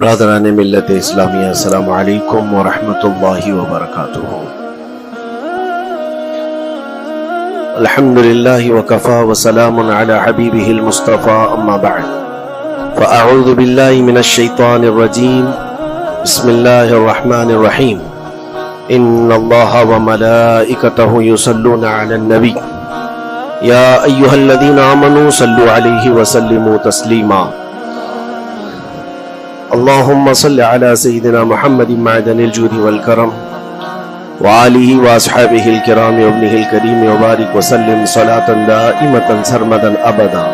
برادران ملت اسلامیہ، السلام علیکم ورحمۃ اللہ وبرکاتہ۔ الحمدللہ وکفا وسلام علی حبیبہ المصطفى، اما بعد فاعوذ باللہ من الشیطان الرجیم، بسم اللہ الرحمن الرحیم۔ ان اللہ وملائکتہ یصلون علی النبی یا ایہا الذین آمنوا صلوا علیہ وسلموا تسلیما۔ اللهم صل على سيدنا محمد معدن الجود والكرم وآله وأصحابه الكرام وابنه الكريم وبارك وسلم صلاة دائمة سرمدا أبدا۔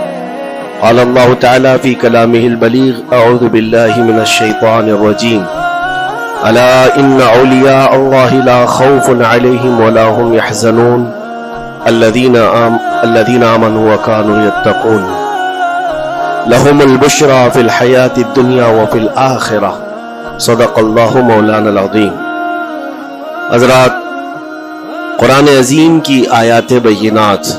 قال الله تعالى في كلامه البليغ: أعوذ بالله من الشيطان الرجيم، ألا إن أولياء الله لا خوف عليهم ولا هم يحزنون الذين آمنوا وكانوا يتقون لهم البشرى في الحياة الدنيا وفي الآخرة۔ صدق اللہ مولانا العظیم۔ حضرات، قرآن عظیم کی آیات بینات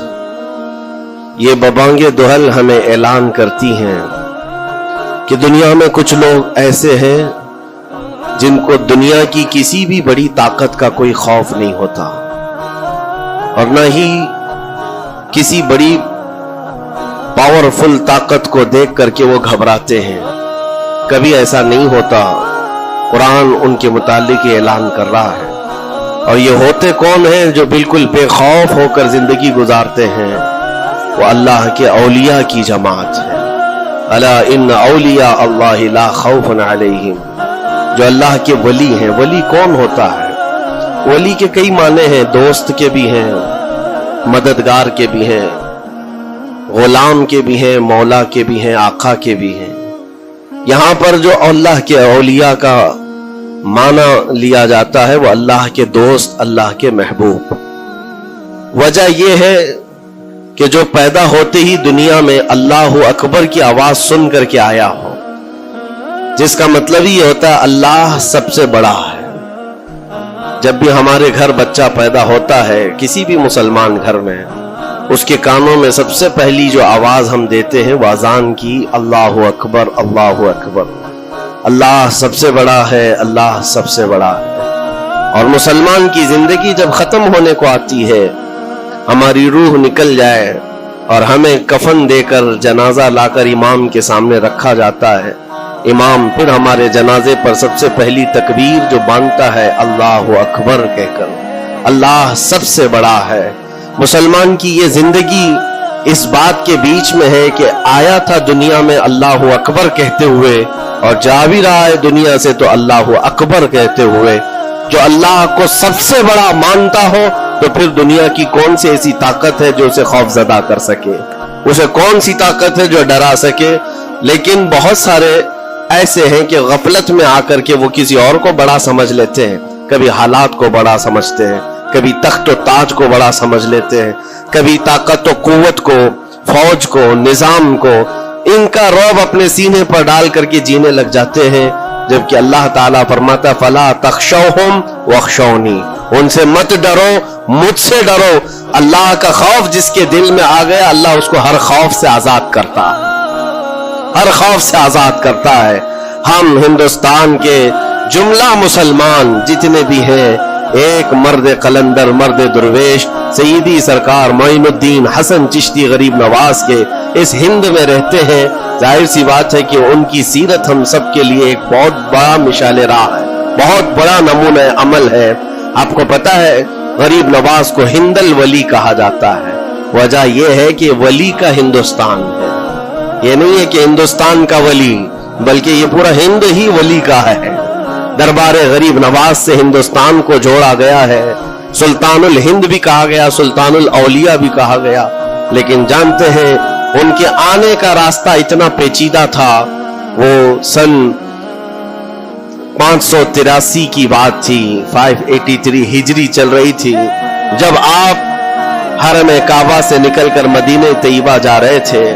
یہ ببانگ دہل ہمیں اعلان کرتی ہیں کہ دنیا میں کچھ لوگ ایسے ہیں جن کو دنیا کی کسی بھی بڑی طاقت کا کوئی خوف نہیں ہوتا، اور نہ ہی کسی بڑی پاورفل طاقت کو دیکھ کر کے وہ گھبراتے ہیں۔ کبھی ایسا نہیں ہوتا۔ قرآن ان کے متعلق اعلان کر رہا ہے، اور یہ ہوتے کون ہیں جو بالکل بے خوف ہو کر زندگی گزارتے ہیں؟ وہ اللہ کے اولیاء کی جماعت ہے۔ الا ان اولیاء اللہ لا خوف علیہم، جو اللہ کے ولی ہیں۔ ولی کون ہوتا ہے؟ ولی کے کئی معنی ہیں، دوست کے بھی ہیں، مددگار کے بھی ہیں، غلام کے بھی ہیں، مولا کے بھی ہیں، آقا کے بھی ہیں۔ یہاں پر جو اللہ کے اولیاء کا معنی لیا جاتا ہے وہ اللہ کے دوست، اللہ کے محبوب۔ وجہ یہ ہے کہ جو پیدا ہوتے ہی دنیا میں اللہ اکبر کی آواز سن کر کے آیا ہو، جس کا مطلب یہ ہوتا ہے اللہ سب سے بڑا ہے۔ جب بھی ہمارے گھر بچہ پیدا ہوتا ہے، کسی بھی مسلمان گھر میں، اس کے کانوں میں سب سے پہلی جو آواز ہم دیتے ہیں وہ اذان کی، اللہ اکبر اللہ اکبر، اللہ سب سے بڑا ہے، اللہ سب سے بڑا ہے۔ اور مسلمان کی زندگی جب ختم ہونے کو آتی ہے، ہماری روح نکل جائے اور ہمیں کفن دے کر جنازہ لا کر امام کے سامنے رکھا جاتا ہے، امام پھر ہمارے جنازے پر سب سے پہلی تکبیر جو باندھتا ہے اللہ اکبر کہہ کر، اللہ سب سے بڑا ہے۔ مسلمان کی یہ زندگی اس بات کے بیچ میں ہے کہ آیا تھا دنیا میں اللہ اکبر کہتے ہوئے، اور جا بھی رہا ہے دنیا سے تو اللہ اکبر کہتے ہوئے۔ جو اللہ کو سب سے بڑا مانتا ہو تو پھر دنیا کی کون سی ایسی طاقت ہے جو اسے خوف زدہ کر سکے؟ اسے کون سی طاقت ہے جو ڈرا سکے؟ لیکن بہت سارے ایسے ہیں کہ غفلت میں آ کر کے وہ کسی اور کو بڑا سمجھ لیتے ہیں، کبھی حالات کو بڑا سمجھتے ہیں، کبھی تخت و تاج کو بڑا سمجھ لیتے ہیں، کبھی طاقت و قوت کو، فوج کو، نظام کو، ان کا رعب اپنے سینے پر ڈال کر کے جینے لگ جاتے ہیں، جبکہ اللہ تعالیٰ فرماتا فلا تخشوہم واخشونی، ان سے مت ڈرو، مجھ سے ڈرو۔ اللہ کا خوف جس کے دل میں آ گیا، اللہ اس کو ہر خوف سے آزاد کرتا ہے، ہر خوف سے آزاد کرتا ہے۔ ہم ہندوستان کے جملہ مسلمان جتنے بھی ہیں، ایک مرد قلندر، مرد درویش، سیدی سرکار معین الدین حسن چشتی غریب نواز کے اس ہند میں رہتے ہیں۔ ظاہر سی بات ہے کہ ان کی سیرت ہم سب کے لیے ایک بہت بڑا مشعل راہ ہے، بہت بڑا نمونہ عمل ہے۔ آپ کو پتا ہے غریب نواز کو ہند الولی کہا جاتا ہے۔ وجہ یہ ہے کہ ولی کا ہندوستان ہے، یہ نہیں ہے کہ ہندوستان کا ولی، بلکہ یہ پورا ہند ہی ولی کا ہے۔ دربار غریب نواز سے ہندوستان کو جوڑا گیا ہے، سلطان الہند بھی کہا گیا، سلطان الاولیاء بھی کہا گیا۔ لیکن جانتے ہیں ان کے آنے کا راستہ اتنا پیچیدہ تھا۔ وہ سن 583 کی بات تھی، 583 ہجری چل رہی تھی، جب آپ حرم کعبہ سے نکل کر مدینہ طیبہ جا رہے تھے۔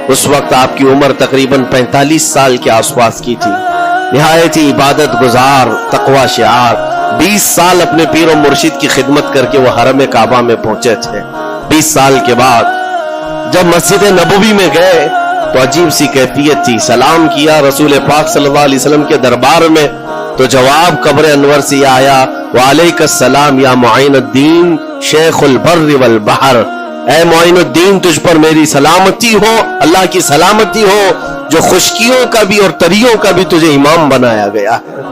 اس وقت آپ کی عمر تقریباً 45 سال کے آس پاس کی تھی۔ نہایت ہی عبادت گزار، تقوی شعار، 20 سال اپنے پیر و مرشد کی خدمت کر کے وہ حرم کعبہ میں پہنچے تھے۔ 20 سال کے بعد جب مسجد نبوی میں گئے تو عجیب سی کیفیت تھی. سلام کیا رسول پاک صلی اللہ علیہ وسلم کے دربار میں تو جواب قبر انور سے آیا وعلیک السلام یا معین الدین شیخ البر والبحر. اے معین الدین تجھ پر میری سلامتی ہو, اللہ کی سلامتی ہو جو خشکیوں کا بھی اور تریوں کا بھی تجھے امام بنایا گیا ہے.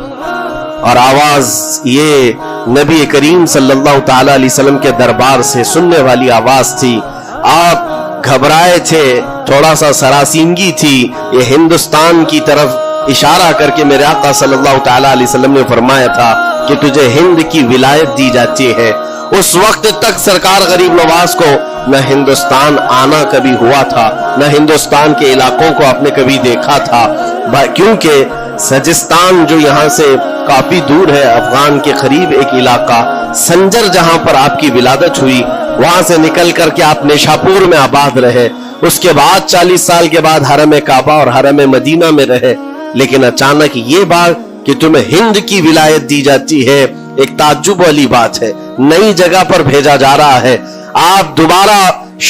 اور آواز یہ نبی کریم صلی اللہ تعالی علیہ وسلم کے دربار سے سننے والی آواز تھی. آپ گھبرائے تھے, تھوڑا سا سراسیمگی تھی. یہ ہندوستان کی طرف اشارہ کر کے میرے آقا صلی اللہ تعالی علیہ وسلم نے فرمایا تھا کہ تجھے ہند کی ولایت دی جاتی ہے. اس وقت تک سرکار غریب نواز کو نہ ہندوستان آنا کبھی ہوا تھا, نہ ہندوستان کے علاقوں کو آپ نے کبھی دیکھا تھا, کیونکہ سجستان جو یہاں سے کافی دور ہے, افغان کے قریب ایک علاقہ سنجر جہاں پر آپ کی ولادت ہوئی, وہاں سے نکل کر کے آپ نیشاپور میں آباد رہے. اس کے بعد 40 سال کے بعد حرم کعبہ اور حرم مدینہ میں رہے. لیکن اچانک یہ بات کہ تمہیں ہند کی ولایت دی جاتی ہے ایک تعجب والی بات ہے. نئی جگہ پر بھیجا جا رہا ہے. آپ دوبارہ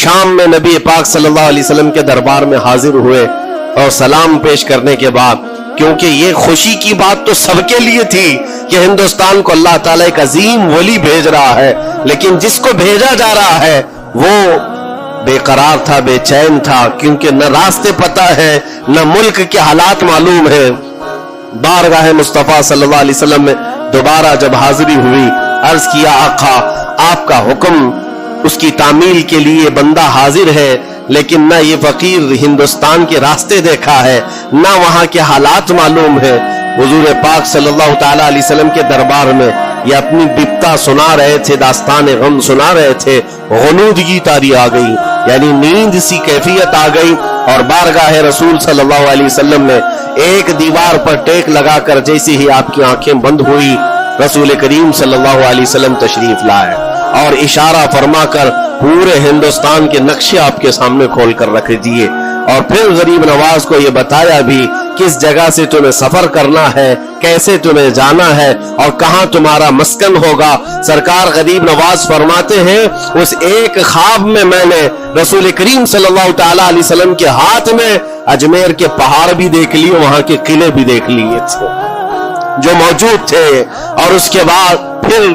شام میں نبی پاک صلی اللہ علیہ وسلم کے دربار میں حاضر ہوئے اور سلام پیش کرنے کے بعد, کیونکہ یہ خوشی کی بات تو سب کے لیے تھی کہ ہندوستان کو اللہ تعالیٰ ایک عظیم ولی بھیج رہا ہے, لیکن جس کو بھیجا جا رہا ہے وہ بے قرار تھا, بے چین تھا, کیونکہ نہ راستے پتہ ہے نہ ملک کے حالات معلوم ہے. بارگاہ مصطفیٰ صلی اللہ علیہ وسلم میں دوبارہ جب حاضری ہوئی, عرض کیا آقا آپ کا حکم, اس کی تعمیل کے لیے بندہ حاضر ہے, لیکن نہ یہ فقیر ہندوستان کے راستے دیکھا ہے, نہ وہاں کے حالات معلوم ہے. حضور پاک صلی اللہ تعالی علیہ وسلم کے دربار میں یہ اپنی بپتا سنا رہے تھے, داستان غم سنا رہے تھے. غنودگی طاری آ گئی, یعنی نیند سی کیفیت آ گئی, اور بارگاہ رسول صلی اللہ علیہ وسلم نے ایک دیوار پر ٹیک لگا کر جیسے ہی آپ کی آنکھیں بند ہوئی, رسول کریم صلی اللہ علیہ وسلم تشریف لائے اور اشارہ فرما کر پورے ہندوستان کے نقشے آپ کے سامنے کھول کر رکھ دیے. اور پھر غریب نواز کو یہ بتایا بھی کس جگہ سے تمہیں سفر کرنا ہے, کیسے تمہیں جانا ہے اور کہاں تمہارا مسکن ہوگا. سرکار غریب نواز فرماتے ہیں اس ایک خواب میں میں نے رسول کریم صلی اللہ تعالی علیہ وسلم کے ہاتھ میں اجمیر کے پہاڑ بھی دیکھ لیے, وہاں کے قلعے بھی دیکھ لیے تھے جو موجود تھے. اور اس کے بعد پھر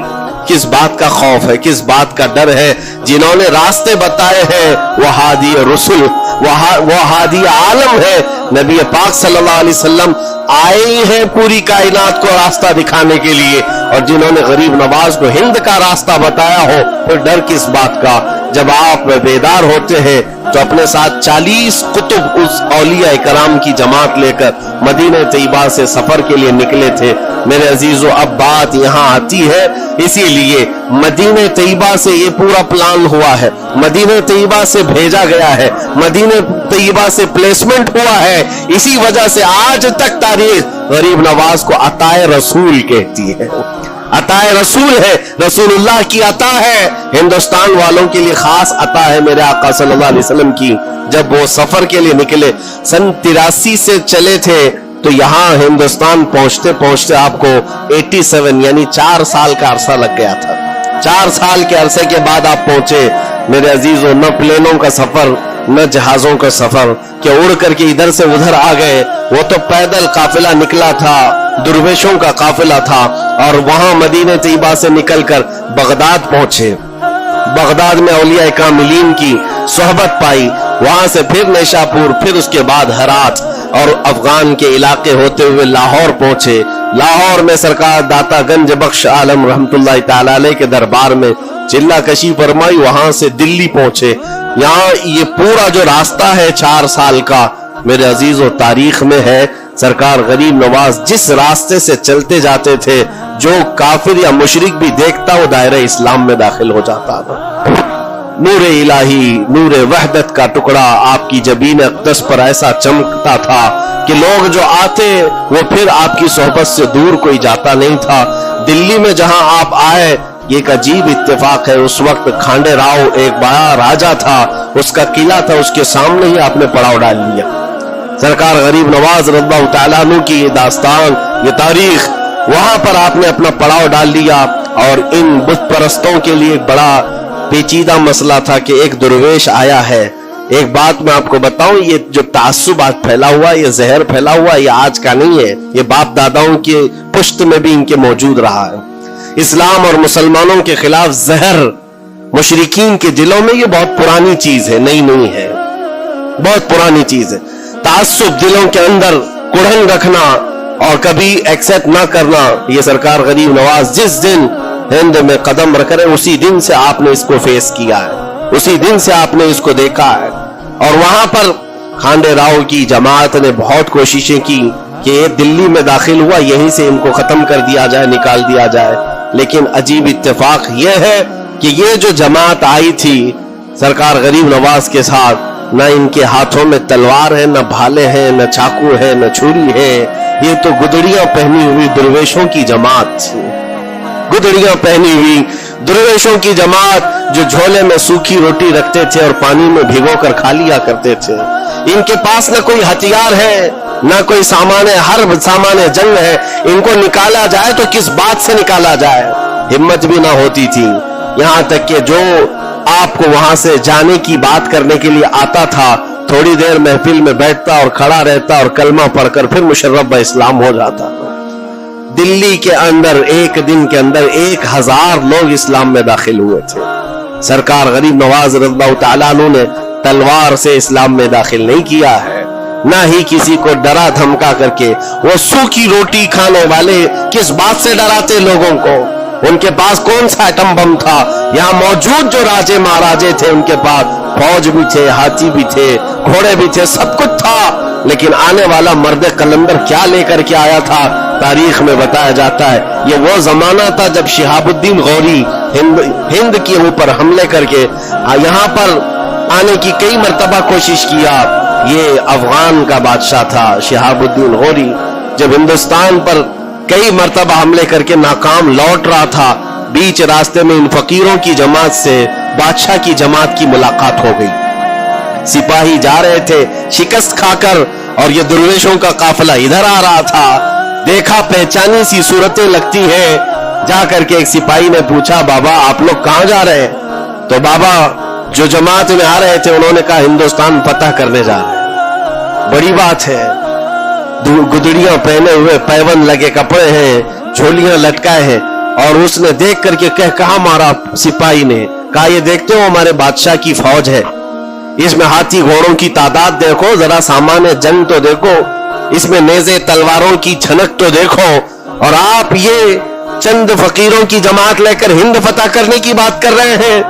کس بات کا خوف ہے, کس بات کا ڈر ہے؟ جنہوں نے راستے بتائے ہیں وہ ہادی رسول, وہ ہادی عالم ہے. نبی پاک صلی اللہ علیہ وسلم آئے ہیں پوری کائنات کو راستہ دکھانے کے لیے, اور جنہوں نے غریب نواز کو ہند کا راستہ بتایا ہو پھر ڈر کس بات کا؟ جب آپ بیدار ہوتے ہیں تو اپنے ساتھ 40 قطب اس اولیاء کرام کی جماعت لے کر مدینہ طیبہ سے سفر کے لیے نکلے تھے. میرے عزیزو اب بات یہاں آتی ہے, اسی لیے مدینہ طیبہ سے یہ پورا پلان ہوا ہے, مدینہ طیبہ سے بھیجا گیا ہے, مدینہ طیبہ سے پلیسمنٹ ہوا ہے. اسی وجہ سے آج تک تاریخ غریب نواز کو عطائے رسول کہتی ہے. عطائے رسول ہے, رسول اللہ کی عطا ہے, ہندوستان والوں کے لیے خاص عطا ہے میرے آقا صلی اللہ علیہ وسلم کی. جب وہ سفر کے لیے نکلے سن 83 سے چلے تھے تو یہاں ہندوستان پہنچتے پہنچتے آپ کو 87 یعنی 4 سال کا عرصہ لگ گیا تھا. 4 سال کے عرصے کے بعد آپ پہنچے میرے عزیزوں. نہ پلینوں کا سفر نہ جہازوں کا سفر کہ اڑ کر کے ادھر سے ادھر آ گئے, وہ تو پیدل قافلہ نکلا تھا, درویشوں کا قافلہ تھا, اور وہاں مدینہ طیبہ سے نکل کر بغداد پہنچے. بغداد میں اولیاء کاملین کی صحبت پائی, وہاں سے پھر نیشاپور, پھر اس کے بعد ہرات اور افغان کے علاقے ہوتے ہوئے لاہور پہنچے. لاہور میں سرکار داتا گنج بخش عالم رحمت اللہ تعالی علیہ کے دربار میں چلہ کشی فرمائی, وہاں سے دلی پہنچے. یہاں یہ پورا جو راستہ ہے 4 سال کا میرے عزیز و تاریخ میں ہے. سرکار غریب نواز جس راستے سے چلتے جاتے تھے جو کافر یا مشرک بھی دیکھتا وہ دائرہ اسلام میں داخل ہو جاتا تھا. نور الہی, نور وحدت کا ٹکڑا آپ کی جبین اقدس پر ایسا چمکتا تھا کہ لوگ جو آتے وہ پھر آپ کی صحبت سے دور کوئی جاتا نہیں تھا. دلی میں جہاں آپ آئے یہ ایک عجیب اتفاق ہے, اس وقت کھانڈے راؤ ایک بڑا راجہ تھا, اس کا قلعہ تھا, اس کے سامنے ہی آپ نے پڑاؤ ڈال لیا. سرکار غریب نواز رضی اللہ تعالیٰ عنہ کی یہ داستان, یہ تاریخ, وہاں پر آپ نے اپنا پڑاؤ ڈال لیا. اور ان بت پرستوں کے لیے بڑا پیچیدہ مسئلہ تھا کہ ایک درویش آیا ہے, ایک بات میں آپ کو بتاؤں، یہ جو تعصب آج پھیلا ہوا، یہ زہر پھیلا ہوا، یہ آج کا نہیں ہے، یہ باپ داداؤں کے پشت میں بھی ان کے موجود رہا ہے۔ اسلام اور مسلمانوں کے خلاف زہر مشرکین کے دلوں میں یہ بہت پرانی چیز ہے، نئی نہیں ہے، بہت پرانی چیز ہے۔ تعصب دلوں کے اندر کڑھن رکھنا اور کبھی ایکسپٹ نہ کرنا، یہ سرکار غریب نواز جس دن ہند میں قدم رکھ رہے اسی دن سے آپ نے اس کو فیس کیا ہے، اسی دن سے آپ نے اس کو دیکھا ہے۔ اور وہاں پر کھانڈے راؤ کی جماعت نے بہت کوششیں کی کہ یہ دلی میں داخل ہوا، یہیں سے ان کو ختم کر دیا جائے، نکال دیا جائے، لیکن عجیب اتفاق یہ ہے کہ یہ جو جماعت آئی تھی سرکار غریب نواز کے ساتھ، نہ ان کے ہاتھوں میں تلوار ہے، نہ بھالے ہیں، نہ چاقو ہے، نہ چھری ہے، یہ تو گدڑیاں پہنی ہوئی درویشوں کی جماعت تھی، گدڑیاں پہنی ہوئی درویشوں کی جماعت جو جھولے میں سوکھی روٹی رکھتے تھے اور پانی میں بھگو کر کھا لیا کرتے تھے۔ ان کے پاس نہ کوئی ہتھیار ہے، نہ کوئی سامان حرب، سامان جنگ ہے، ان کو نکالا جائے تو کس بات سے نکالا جائے، ہمت بھی نہ ہوتی تھی۔ یہاں تک کہ جو آپ کو وہاں سے جانے کی بات کرنے کے لیے آتا تھا، تھوڑی دیر محفل میں بیٹھتا اور کھڑا رہتا اور کلمہ پڑھ کر پھر مشرف باسلام ہو جاتا۔ دلی کے اندر ایک دن کے اندر 1000 لوگ اسلام میں داخل ہوئے تھے۔ سرکار غریب نواز رضی اللہ تعالیٰ عنہ نے تلوار سے اسلام میں داخل نہیں کیا ہے، نہ ہی کسی کو ڈرا دھمکا کر کے۔ وہ سوکھی روٹی کھانے والے کس بات سے ڈراتے لوگوں کو؟ ان کے پاس کون سا ایٹم بم تھا؟ یہاں موجود جو راجے مہاراجے تھے ان کے پاس فوج بھی تھے، ہاتھی بھی تھے، گھوڑے بھی تھے، سب کچھ تھا، لیکن آنے والا مرد قلندر کیا لے کر کے آیا تھا تاریخ میں بتایا جاتا ہے۔ یہ وہ زمانہ تھا جب شہاب الدین غوری ہند کے اوپر حملے کر کے یہاں پر آنے کی کئی مرتبہ کوشش کیا۔ یہ افغان کا بادشاہ تھا شہاب الدین غوری، جب ہندوستان پر کئی مرتبہ حملے کر کے ناکام لوٹ رہا تھا، بیچ راستے میں ان فقیروں کی جماعت سے بادشاہ کی جماعت کی ملاقات ہو گئی۔ سپاہی جا رہے تھے شکست کھا کر اور یہ درویشوں کا قافلہ ادھر آ رہا تھا، دیکھا پہچانی سی صورتیں لگتی ہیں، جا کر کے ایک سپاہی نے پوچھا بابا آپ لوگ کہاں جا رہے ہیں؟ تو بابا جو جماعت میں آ رہے تھے انہوں نے کہا ہندوستان فتح کرنے جا رہے ہیں۔ بڑی بات ہے، گدڑیاں پہنے ہوئے، پیون لگے کپڑے ہیں، جھولیاں لٹکائے ہیں، اور اس نے دیکھ کر کے کہا مارا سپاہی نے، کہا یہ دیکھتے ہو ہمارے بادشاہ کی فوج ہے، اس میں ہاتھی گھوڑوں کی تعداد دیکھو، ذرا سامان جنگ تو دیکھو، اس میں نیزے تلواروں کی چھنک تو دیکھو، اور آپ یہ چند فقیروں کی جماعت لے کر ہند فتح کرنے کی بات کر رہے ہیں۔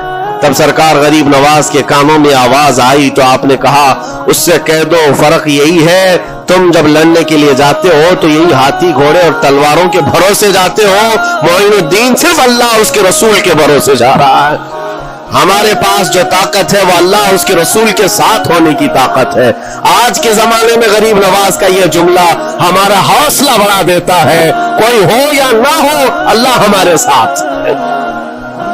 تب سرکار غریب نواز کے کانوں میں آواز آئی تو آپ نے کہا اس سے کہہ دو فرق یہی ہے، تم جب لڑنے کے لیے جاتے ہو تو یہی ہاتھی گھوڑے اور تلواروں کے بھروسے جاتے ہو، معین الدین صرف اللہ اس کے رسول کے بھروسے جا رہا ہے۔ ہمارے پاس جو طاقت ہے وہ اللہ اس کے رسول کے ساتھ ہونے کی طاقت ہے۔ آج کے زمانے میں غریب نواز کا یہ جملہ ہمارا حوصلہ بڑھا دیتا ہے، کوئی ہو یا نہ ہو اللہ ہمارے ساتھ ہے،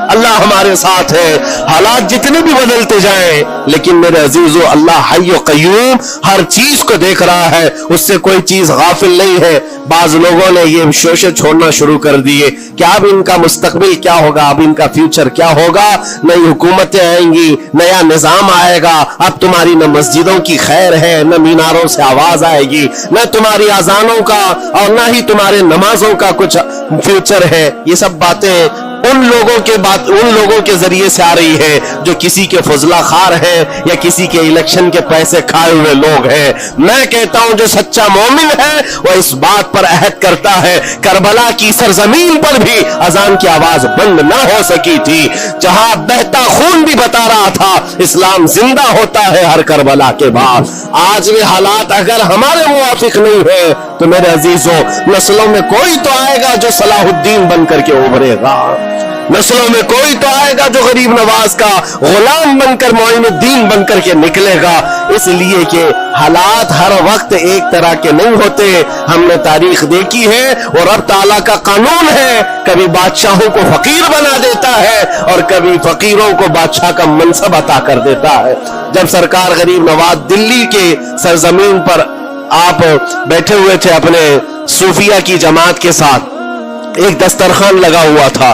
اللہ ہمارے ساتھ ہے، حالات جتنے بھی بدلتے جائیں، لیکن میرے عزیزو اللہ حی و قیوم ہر چیز کو دیکھ رہا ہے، اس سے کوئی چیز غافل نہیں ہے۔ بعض لوگوں نے یہ شوشے چھوڑنا شروع کر دیے کہ اب ان کا مستقبل کیا ہوگا، اب ان کا فیوچر کیا ہوگا، نئی حکومتیں آئیں گی، نیا نظام آئے گا، اب تمہاری نہ مسجدوں کی خیر ہے، نہ میناروں سے آواز آئے گی، نہ تمہاری اذانوں کا اور نہ ہی تمہارے نمازوں کا کچھ فیوچر ہے۔ یہ سب باتیں ان لوگوں کے ذریعے سے آ رہی ہے جو کسی کے فضلہ خار ہیں یا کسی کے الیکشن کے پیسے کھائے ہوئے لوگ ہیں۔ میں کہتا ہوں جو سچا مومن ہے وہ اس بات پر عہد کرتا ہے، کربلا کی سرزمین پر بھی اذان کی آواز بند نہ ہو سکی تھی، جہاں بہتا خون بھی بتا رہا تھا اسلام زندہ ہوتا ہے ہر کربلا کے بعد۔ آج یہ حالات اگر ہمارے موافق نہیں ہے تو میرے عزیزوں نسلوں میں کوئی تو آئے گا جو صلاح الدین بن کر کے ابھرے گا، نسلوں میں کوئی تو آئے گا جو غریب نواز کا غلام بن کر معین الدین بن کر کے نکلے گا۔ اس لیے کہ حالات ہر وقت ایک طرح کے نہیں ہوتے، ہم نے تاریخ دیکھی ہے اور رب تعالیٰ کا قانون ہے، کبھی بادشاہوں کو فقیر بنا دیتا ہے اور کبھی فقیروں کو بادشاہ کا منصب عطا کر دیتا ہے۔ جب سرکار غریب نواز دلی کے سرزمین پر آپ بیٹھے ہوئے تھے اپنے صوفیہ کی جماعت کے ساتھ، ایک دسترخوان لگا ہوا تھا،